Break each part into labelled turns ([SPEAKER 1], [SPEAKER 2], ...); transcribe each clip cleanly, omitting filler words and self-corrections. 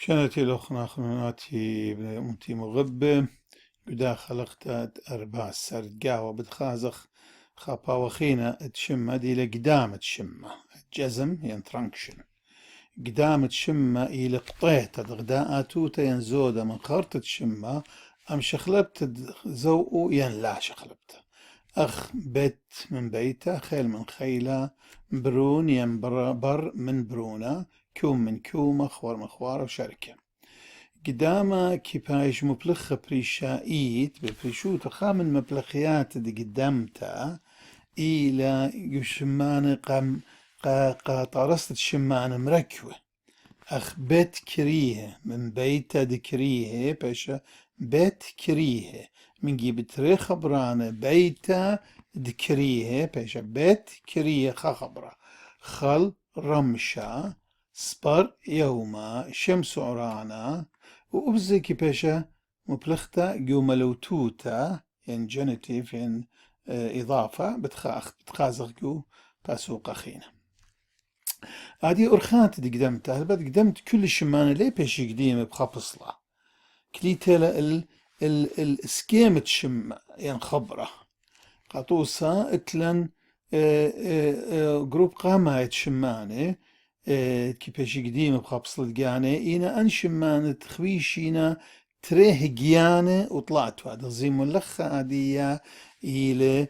[SPEAKER 1] شنتي لخنا خناتي بمتي مغبة قدا خلقت أربع سرد قهوة بتخازخ خابا وخينا تشمة دي لقدام تشمة جزم ين ترانكشن قدام تشمة إلى قطيت غداء توتا ين زودة من خرط تشمة أم شخلبت زوء ين لا شخلبت أخ بيت من بيته خيل من خيلة برون ين بر من برونة كوم من كومة خوار من خوارة وشركة قدامه كيبايش مبلخ بريشايت بفريشوت خامن مبلخيات دي قدامته إلى يشمان قا طارست الشمان مركوة أخ بيت كريه من بيت دكريه باشا بيت كريه من جيب تريخ برانه بيت دكريه باشا بيت كريه خبرة خل رمشة سبر يوما شمس عرانا وأبزكي باشا مبلغتا جوملوتوتا يعني جينيتيف يعني إضافة بتخازق جو باسوق أخينا هادي أرخانت دي قدمتها بعد قدمت كل شمانة ليه بيش قديمة بخبصلة كليتيلا السكيمة شم يعني خبرة قطوسا اتلن جروب قامة يتشمانة كيفاش قديمة بخبصلة قانة إينا أن شمانة خويشينا تريه جيانة وطلعت هذا زي ملخة هادية إلى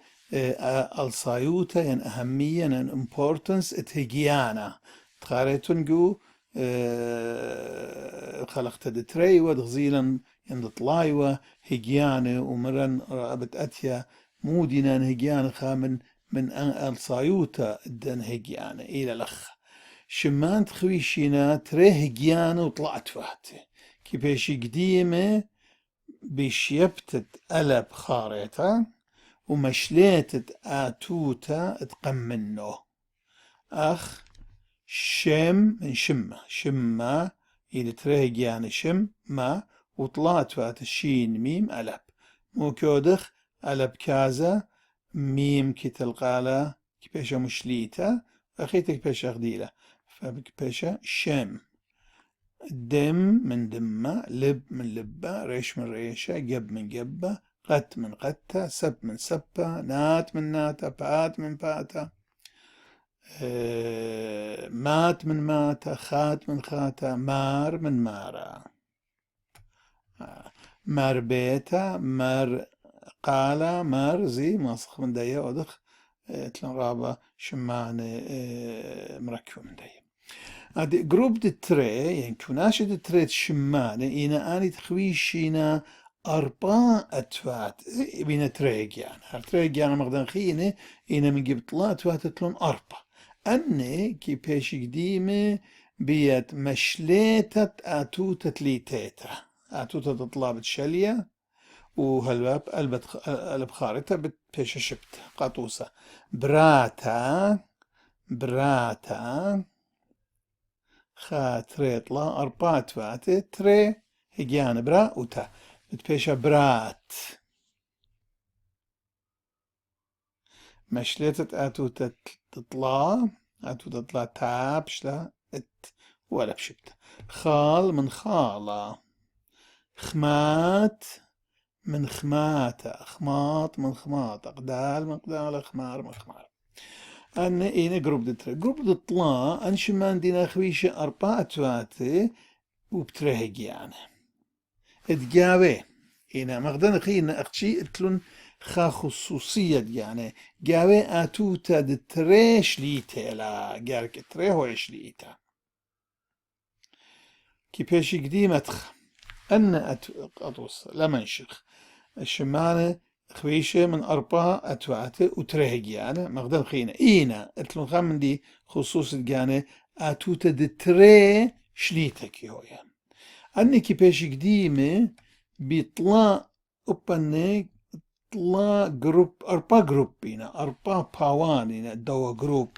[SPEAKER 1] الصايوتا يعني أهمية يعني importance اتهجيانا تخاريتون جو خلقت دتري ودغزيلا يند طلايوة هجيانة ومرن رابط أتيا مودنا هجيانة خامن من الصايوتا الدن هجيانة إلى لخ شمان تخويشينا تري هجيانة وطلعت فهته كيفاش قديمة بشيبتت ألب خاريتا ومشليتت آتوتا تقمنو أخ شم من شمة إلى تريق يعني شم ما وطلعت فات الشين ميم ألب مو كودخ ألب كازا ميم كي تلقالا كيفاش مشليتا أخيتك بيش أخديلة فبكباشا شم دم من دمة لب من لبة ريش من ريشة قب من قبة قت من قتة سب من سبة نات من ناتة بات من باتة مات من ماتة خات من خاتة مار من مارة مار بيتا مار قالة مار زي ماسخ من دايا ودخ تلن رابا شمان مركب من دايا هذه جروب دي تري يعني كوناش دي تري شمانة إنا آني تخويشينا أربعة أتوات بين تريق يعني هالتريق يعني مقدن خينة إنا من جبت لا أتوات تلون أربعة أني كي بيش قديمة بيت مشليتة آتوتة ليتيتا آتوتة تطلع شلية وهالباب البخارتة بتبيش شبت قاطوسة براتا خاتري طلا أربعة فاتة تري هجيان برا وتا بتبيشا برات مشلتت آتو تطلع تابشلا ات ولا بشبت خال من خالة خمات من خماتة خماط من خماطة قدال من قدال خمار من خمار أنا إينا جروب دترا جروب دطلا أنشمان دينا خويشة أربعة واتي وبترهق يعني اتجاوي إينا مغدان خينا أختشي اتلون خا خصوصية يعني جاوي آتوتا دتريش ليتا لا جارك تريه ويش ليتا كي بيشي قديمة أن أتوصل لمنشخ الشمانة خويشة من أربعة أتواتي وترهق يعني مغدان خينا إينا اتلون خامن دي خصوص جاني آتوتا دتري شليتك يويا أني كي بيشي قديمة بيطلع أبني طلع جروب أربعة جروبينا أربعة باوانينا دوا جروب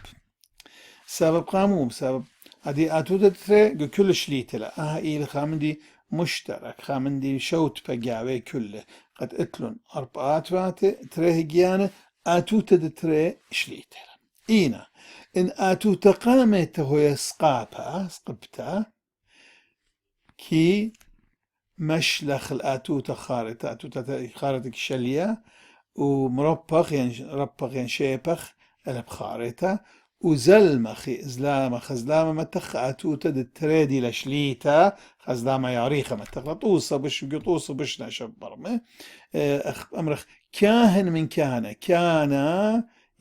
[SPEAKER 1] سبب قاموم سبب هذه آتوتا دتري كل شليت لا إيل خامندي مشترك خامندي شوت بقاوي كله قد اتلون أربعة فاتي تريه جيانة آتوتا دتري شليت إينا إن آتوتا قامت هو سقابها سقبتها كي مشلخ الآتوتة خارطة آتوتة خارطة شلية ومربخ يعني ربخ يعني شيبخ البخارطة وزلمخ زلامة خزلامة متخ آتوتة دتريدي لشليتا خزلامة ياريخة متخ طوصة بش قطوصة بش نشب برمه أمرخ كاهن من كان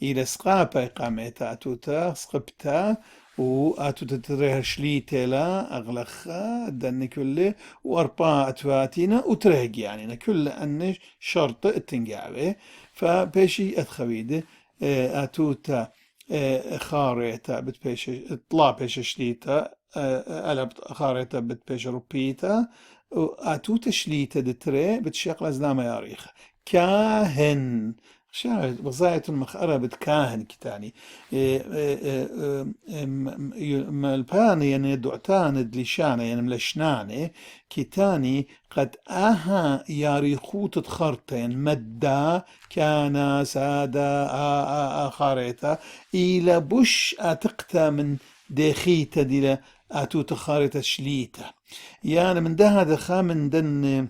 [SPEAKER 1] إلى سقابة قامتا أتوتا سقبتا وأتوتا تريها شليتا لا أغلخا دن كله وأربعة أتواتينا وترهق يعني كل أن شرط التنقابه فبيشي أتخويده أتوتا خاريتا بتبيش اطلع بيش شليتا ألب خاريتا بتبيش روبيتا وأتوتا شليتا دتري بتشيق لزلامة ياريخ كاهن شاهد بزاية المخأرة بتكاهن كتاني مالباني يعني دعتان دليشانة يعني ملشناني كتاني قد أها ياريخوت تخرتين مدى كان سادة خاريتا إلى بش أتقتا من دخيتا دي أتوت خاريتا شليتا يعني من ده هذا خامن دن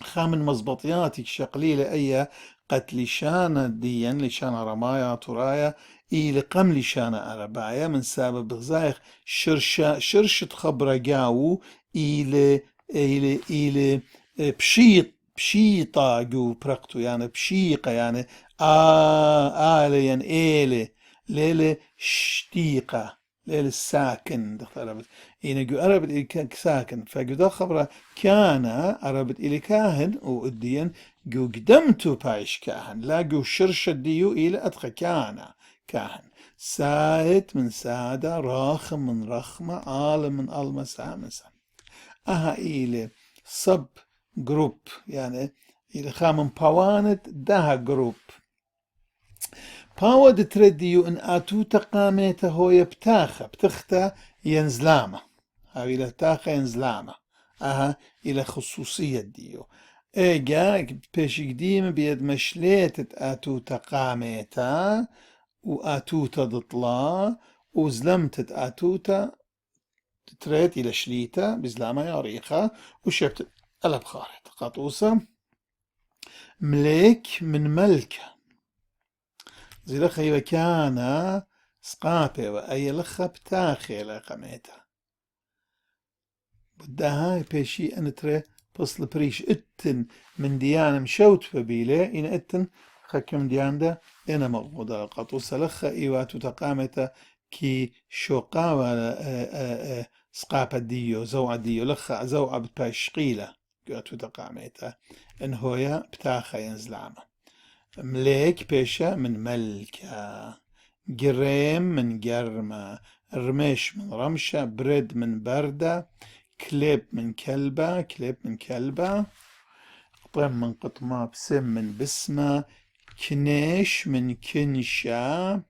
[SPEAKER 1] خامن مزبطياتك شقليلة أي قتل شانة ديا لشانة رمايا طرايا إلى قم لشانة أربايا من سبب غزايخ شرشة خبرة جاو إلى بشيطة جو برقتو يعني بشيقة يعني آلة يعني إلي ليلة شتيقة ليلة الساكن دخل إن جو أربت إلى ساكن فجو ده خبره كان أربت إلى كاهن وإديان جو قدمتو بايش كاهن لا جو شرشة ديو إلى أدخى كاهن سايت من سادة راخم من رخمة عالم من المسا مسا أها إلى سب جروب يعني إلى خامن باوانت ده جروب باود ترديو إن آتوتا قاميتا هو بتختا ينزلامة أو إلى تاخا ينزلامة أها إلى خصوصية ديو إيجا بيش قديم بيد مشليت آتوتا قاميتا وآتوتا دطلا وزلمت آتوتا تريد إلى شليتا بزلامة ياريخا وشبت ألب خارط قاطوسة ملك من ملكة زي لخا إذا كان سقاطة وأي لخا بتاخي لقميتا بدها بيشي أن ترى فصل بريش اتن من ديان مشوت فبيله إن اتن خكم ديان ده إنا مغموضة قطوسة لخا إيواتو تقامتا كي شوقا ولا سقاپة ديو زوعة ديو لخا زوعة بتباش قيلة قواتو تقامتا إن هويا بتاخا ينزلعما ملك بيشا من ملكة جريم من جرمة رمش من رمشة برد من بردة كليب من كلبة قطم من قطمة بسم من بسمة كنيش من كنشة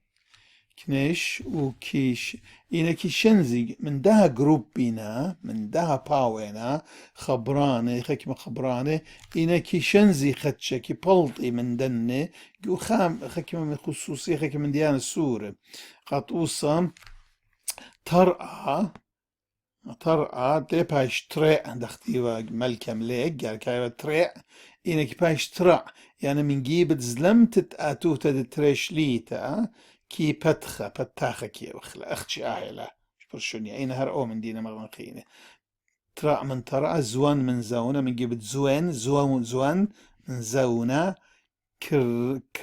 [SPEAKER 1] كنيش وكيش إنا كيشنزي من ده جروبينا من ده باوينا خبرانة خكمة خبرانة إنا كيشنزي خدشة كي بلطي من دنة جو خام خكمة من خصوصية خكمة من ديانة السورة قطوصة ترعى تلي باش ترع دختيوا ملكة ملك قال كايوا ترع إنا كي باش ترع يعني من جيبت زلمت آتوتا تريش ليتا كي بتاخة كي وخلا أختي آهلا برشوني أين هرقو من دينا مغنقينة ترع من ترع زوان من زونة من جيبت زوان من زونة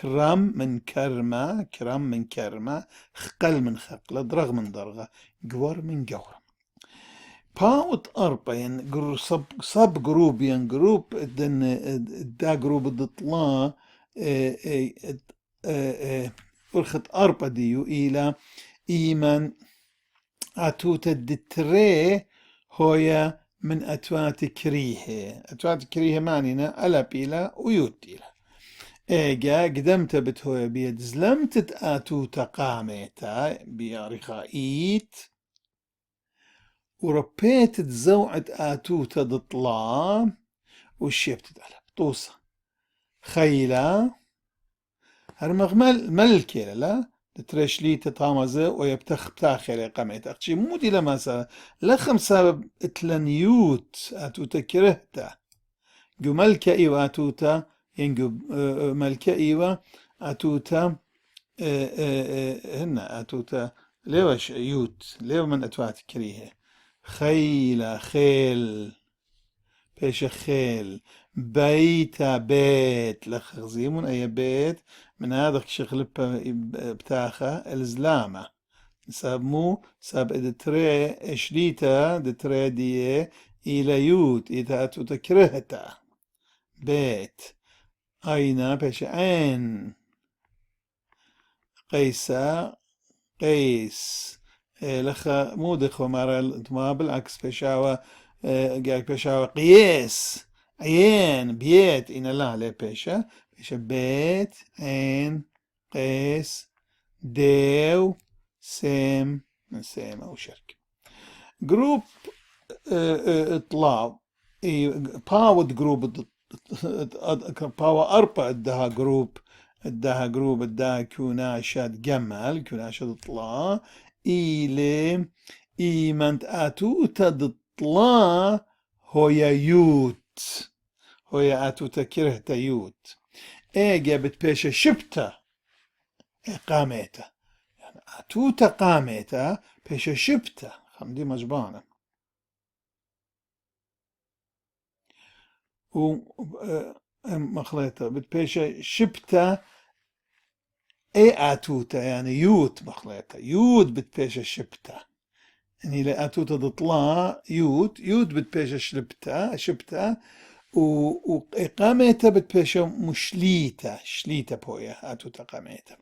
[SPEAKER 1] كرم من كرمة خقل من خقلة درغ من درغة جوار من جورة باوت أربعين صب جروب ين جروب دا جروب الدطلا ورخت أربع ديو إلى إيمان أتوت الدتري هويا من أتوات كريه معنينا ألا بيلا ويوتيلا إيجا قدمت بتهويا بيد زلمت أتوت قاميتا بياريخايت وربيت تزوعت آتوتا دطلا والشيبت دلب طوسة خيلة هرمغ ملكة لا دتري شليتا طامزة ويبتخ بتاخر قامت أختي مودي لما سا لخم سبب اتلنيوت أتوتا كرهتا جو ملكة إيوة أتوتا ينجو ملكة إيوة أتوتا هنا أتوتا ليوش يوت ليو من أتوات كريهة خيل خيل بيش خيل بيتا بيت لخزيمون أي بيت من هذا شغل بتاخه الزلامة سابمو ساب دتري شليتا دتري دي إلى يوت إذا أتوتا كرهتا بيت أين بيش عين قيسا قيس لخا مو دخو ما بالعكس بيشاوة قاعد بيشاوة قياس عين بيت إن الله عليه بيشا بيت عين قيس ديو سيم من سيم أو شرك جروب اطلاع باود جروب باور أربع ادها جروب ادها كوناشات جمل كوناشات اطلاع إلي إيمنت أتوتا دطلاع هويا يوت هويا أتوتا كرهتا يوت إيجا بتبيشا شبتا قاميتا يعني أتوتا قاميتا بيشا شبتا خمدي مجبانة و مخليتا بتبيشا شبتا اي اتوتا يعني يوت مخليتا يوت بتبيشا شبتا يعني لا اتوتا تطلع يوت بتبيشا شبتا وقاميتا بتبيشا مشليتا شليتا بويا اتوتا قاميتا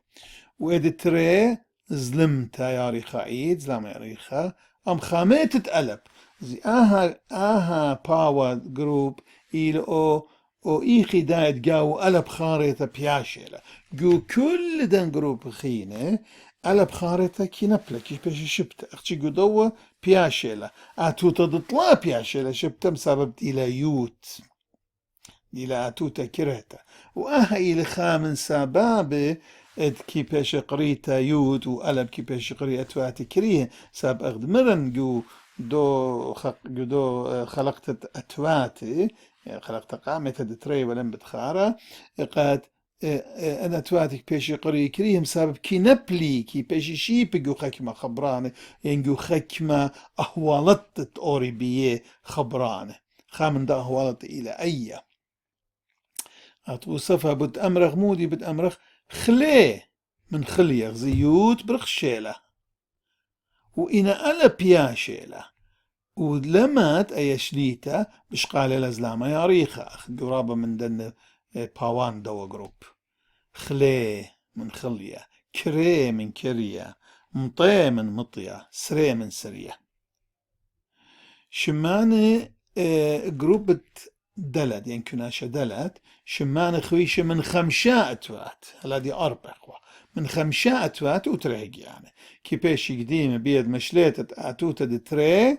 [SPEAKER 1] وادتري زلمتا يا ريخايد زلام يا ريخا ام خاميت تقلب زي اها باور جروب او ايخي دايت جاو قلب خارطة بياشيلة جو كل دان جروب خينة قلب خارطة كي نبلة كي بيش شبتة اختي جو دوا بياشيلة اتوتا دطلا بياشيلة شبتة مسبب الى يوت الى اتوتا كرهتا واها الى خامن سبابه اد كي بيش قريتا يوت وقلب كي بيش قري اتواتي كريه ساب اخد مرن جو دو خلقت اتواتي خلقت قامة دتري ولم بتخارة قاد أنا تواتك بيشي قري كريهم سبب كي نبلي كي بيشي شي بيجو خكمة خبرانة ينجو خكمة أهوالت أوري بيه خبرانة خامن دا أهوالت إلى أي أتوصفها بد أمرخ مودي بد أمرخ خلي من خليخ زيوت برخ شيلة وإنا ألا بياشيلة ولمات أي شليتا بش قال لزلامة يا ريخة قرابة من دن باوان دوا جروب خلي من خلية كري من كرية مطي من مطية سري من سرية شمانة جروب دلت يعني كناشة دلت شمانة خويشة من 5 أتوات هلا دي 4 أخوة من 5 أتوات وتريق يعني كيبيش قديمة بيد مشليتة أتوتة دي تري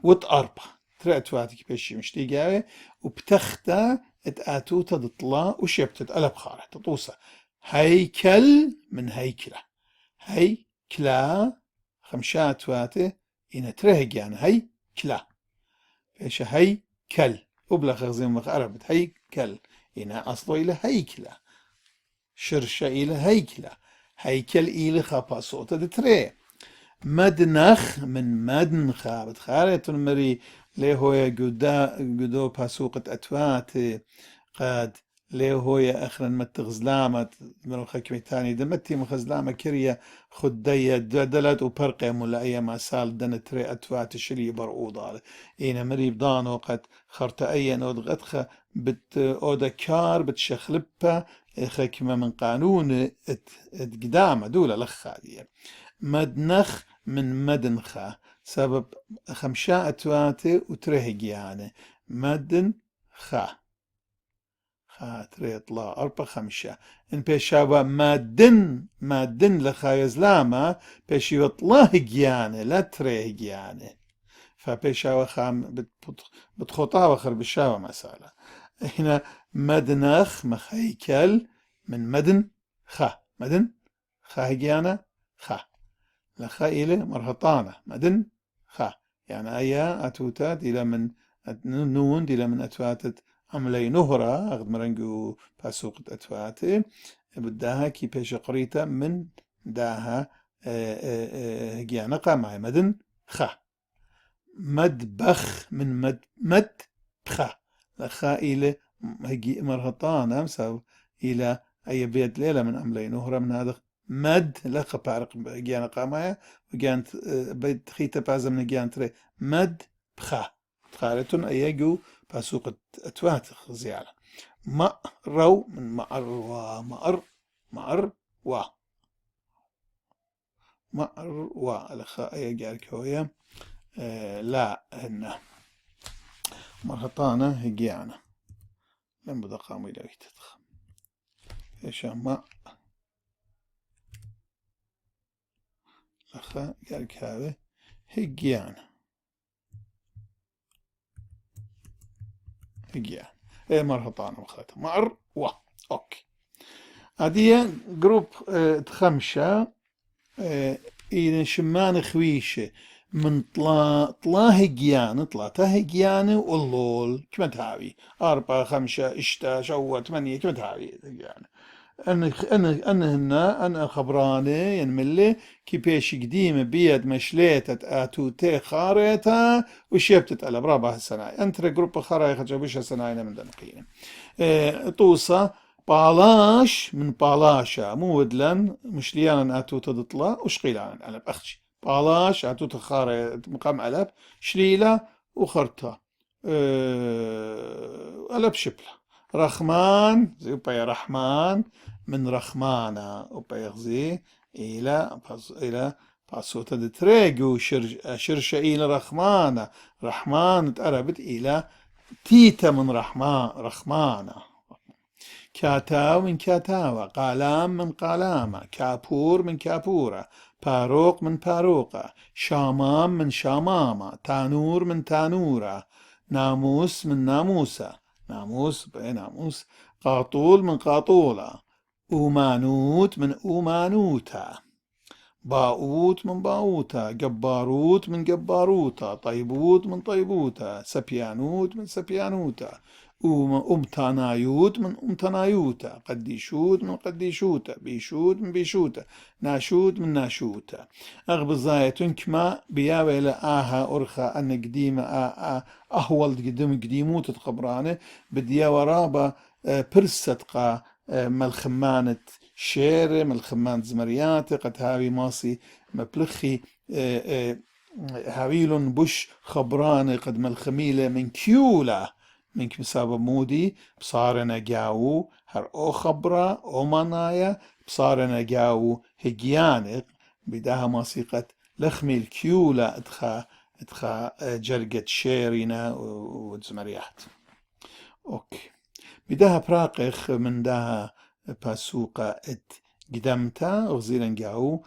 [SPEAKER 1] وتقربة ترى أتواتي كيبيش مشتيقة وبتختا اتاتوتا دطلا وشبتت قلب خارج تطوسة هيكل من هيكلة هيكلا 5 أتواتي إن ترهق يعني هيكلا فإيش هيكل وبلغ زي ما عربت هيكل إن أصله إلى هيكلة شرشة إلى هيكلة هيكل إلى خابا صوتة دتري مدنخ من مدنخة بتخارت المري ليه هو جدو باسوقة أتوات قاد ليه هو أخرا متغزلامة من الخكمة تاني دمتي مخزلامة كريا خدية دلت وبرقة ملاقية ما سال دنتري أتوات شلي برعوضة إينا مري بدانو قد خرط أي نود غدخة بت أودا كار بتشخلبها خكمة من قانون قدامة دولة لخالية مدنخ من مدنخة سبب 5 أتواتي وترهق يعني مدنخة تري طلع 4 5 إن بيشاوا مادن لخا يزلامة بيشي يطلع يعني لا ترهق يعني فبيشاوا خام بتخطاها وخر بشاوا مسألة هنا مدنخ مخيكل من مدن خا هجيانة خا لخا إلى مرهطانة مدن خا يعني أيا أتوتات إلى من نون إلى من أتواتت عملي نهرة أخذ مرنجو باسوق أتواتي بداها كي بيش قريتا من داها هجيانة قامعي مدن خا مدبخ من مد بخا لخا إلى هجي مرهطانة مساو إلى أي بيت ليلة من عملي نهرة من هذا مد لقى بارق جيانا قامايا وجانت بيت خيتا بازم من جانت مد بخا تخارتون أيجو باسوق أتوات زيالة ما رو من مأر مأر و لخا أيجارك هويا لا هنا مرهطانة هجيانا لم بدا قاموا إلى ويتتخ إيش ما لخا قالك هذا هجيانا مرهطانة مخاتها مأر أوكي هذه جروب تخمشة إذا شمان خويشة من طلا هجيانة طلعتها هجيانة واللول كما تهاوي 4 5 6 شو 8 كما تهاوي هجيانة أنا خبراني ينملي كي بيش قديمة بيد مشليتت آتوتي خاريتا وشيبتت على برابها السناي أنتري جروب خاري خجبوش السناينا من دنقينة طوصة بالاش من بالاشا مو ودلن مشليانا آتوتا دطلا وشقيلانا على بأخشي بالاش آتوتا خاري مقام علب شليلة وخرطة علب شبلة رحمن زي وباي رحمن من رحمانة وبايغزي إلى باسوتا دتريجو شرشة إلى رحمانة رحمن تقربت إلى تيتا من رحمانة كاتاو من كاتاوة قالام من قالامة كابور من كابورة باروق من باروقة شامام من شامامة تانور من تانورة ناموس من ناموسة ناموس ناموس قاطول من قاطولة أومانوت من أومانوتا باؤوت من باؤوتا جباروت من جباروتا طيبوت من طيبوتا سبيانوت من سبيانوتا أمتانايوت من أمتانايوتا قديشوت من قديشوتا بيشوت من بيشوتا ناشوت من ناشوتا أغب الزايتون كما بياوي لآها أرخا أن قديمة أهول قديموت تقبرانه بديا ورابا برستقا ملخمانة شير ملخمانة زمريات قد هاوي ماسي مبلخي هاويلون بش خبرانه قد ملخميلة من كيولا من كمسابة مودي بصارنا جاو هر او خبرة او منايا بصارنا جاو هجيانق بداها موسيقى لخمي الكيولا ادخا جرقة شيرينا وزمريات اوكي بداها براقخ من داها باسوقة قدمتا وغزيلا جاو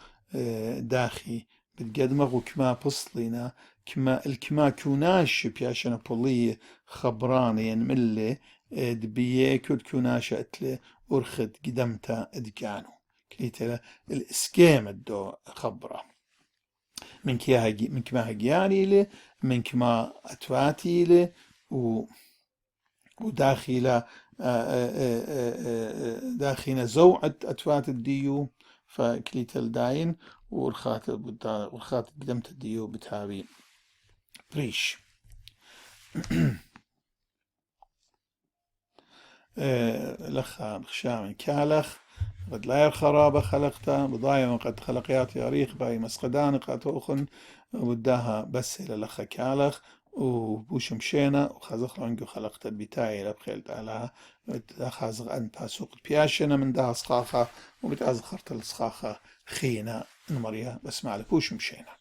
[SPEAKER 1] داخي بتقدمه وكما بصلينا كما الكما كوناش بياشنا بولية خبراني ينملي دبيه كود كوناش اتلي ارخد قدمتا ادقانو كليتلا الاسكيم الدو خبرة من كما هجياني لي من كما اتواتي لي وداخل داخل زوعة اتوات الديو فكليتل داين ورخات قدمت الديو بتهاوي بريش لخا بخشام كالخ قد لا يرخراب خلقتا بضايا قد خلقيات ياريخ باي مسقدان قاتوخن وداها بس إلى لخا كالخ وبوش مشينا وخازخ لانجو خلقت البتاعي لبخيلت على خازغ أن باسوق بياشنا من داها صخاخة وبتازخرت الصخاخة خينا نمريا بس معلك بوش مشينا